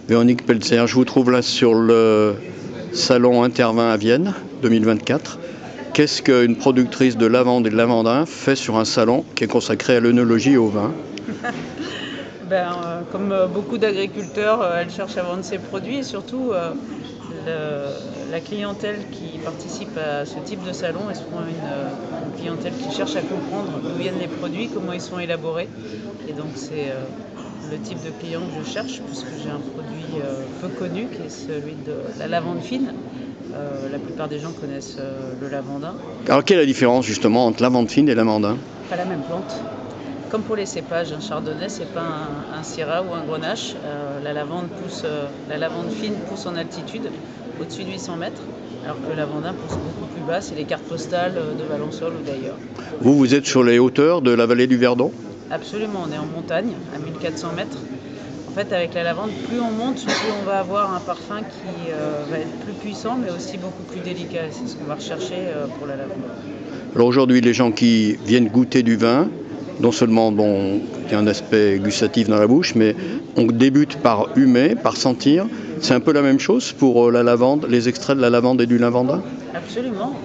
Véronique Peltzer, je vous trouve là sur le salon Intervin à Vienne 2024. Qu'est-ce qu'une productrice de lavande et de lavandin fait sur un salon qui est consacré à l'œnologie et au vin? Comme beaucoup d'agriculteurs, elle cherche à vendre ses produits et surtout la clientèle qui participe à ce type de salon est souvent une clientèle qui cherche à comprendre d'où viennent les produits, comment ils sont élaborés. Et donc c'est le type de client que je cherche puisque j'ai un produit peu connu qui est celui de la lavande fine. La plupart des gens connaissent le lavandin. Alors quelle est la différence justement entre lavande fine et lavandin? Pas la même plante. Comme pour les cépages, un chardonnay, c'est pas un syrah ou un grenache. La lavande fine pousse en altitude, au-dessus de 800 mètres, alors que le lavandin pousse beaucoup plus bas. C'est les cartes postales de Valensole ou d'ailleurs. Vous êtes sur les hauteurs de la vallée du Verdon? Absolument, on est en montagne, à 1400 mètres. En fait, avec la lavande, plus on monte, plus on va avoir un parfum qui va être plus puissant, mais aussi beaucoup plus délicat. C'est ce qu'on va rechercher pour la lavande. Alors aujourd'hui, les gens qui viennent goûter du vin, non seulement il y a un aspect gustatif dans la bouche, mais on débute par humer, par sentir. C'est un peu la même chose pour la lavande, les extraits de la lavande et du lavandin? Absolument.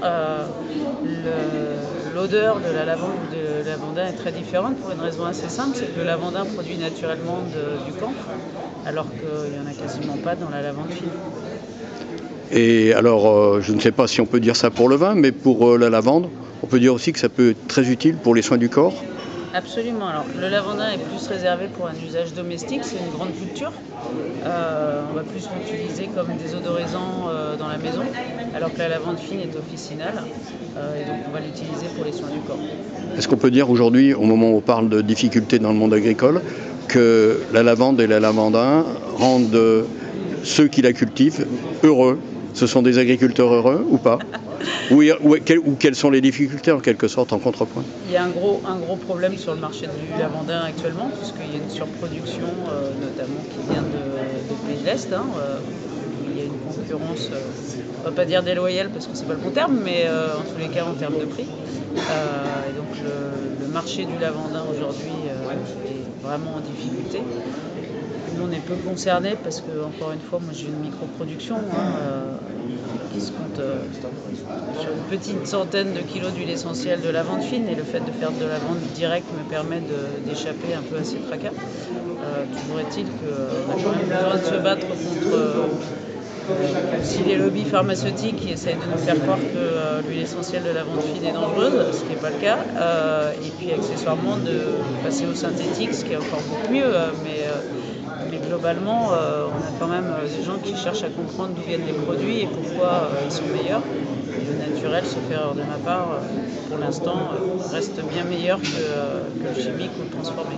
L'odeur de la lavande ou de lavandin est très différente pour une raison assez simple, c'est que le lavandin produit naturellement du camphre, alors qu'il n'y en a quasiment pas dans la lavande fine. Et alors, je ne sais pas si on peut dire ça pour le vin, mais pour la lavande, on peut dire aussi que ça peut être très utile pour les soins du corps. Absolument. Alors, le lavandin est plus réservé pour un usage domestique, c'est une grande culture. On va plus l'utiliser comme désodorisant dans la maison, alors que la lavande fine est officinale, et donc on va l'utiliser pour les soins du corps. Est-ce qu'on peut dire aujourd'hui, au moment où on parle de difficultés dans le monde agricole, que la lavande et le lavandin rendent ceux qui la cultivent heureux? Ce sont des agriculteurs heureux ou pas? Ou quelles sont les difficultés en quelque sorte en contrepoint? Il y a un gros problème sur le marché du lavandin actuellement, puisqu'il y a une surproduction, notamment qui vient de pays de l'Est, où il y a une concurrence, on ne va pas dire déloyale parce que c'est pas le bon terme, mais en tous les cas en termes de prix. Et donc le marché du lavandin aujourd'hui est vraiment en difficulté. Nous, on est peu concernés parce que, encore une fois, moi j'ai une microproduction qui se compte sur une petite centaine de kilos d'huile essentielle de lavande fine, et le fait de faire de la vente directe me permet d'échapper un peu à ces tracas. Toujours est-il qu'on a quand même besoin de se battre contre aussi les lobbies pharmaceutiques qui essayent de nous faire croire que l'huile essentielle de lavande fine est dangereuse, ce qui n'est pas le cas, et puis accessoirement de passer au synthétique, ce qui est encore beaucoup mieux, mais globalement, on a quand même des gens qui cherchent à comprendre d'où viennent les produits et pourquoi ils sont meilleurs. Et le naturel, sauf erreur de ma part, pour l'instant, reste bien meilleur que le chimique ou le transformé.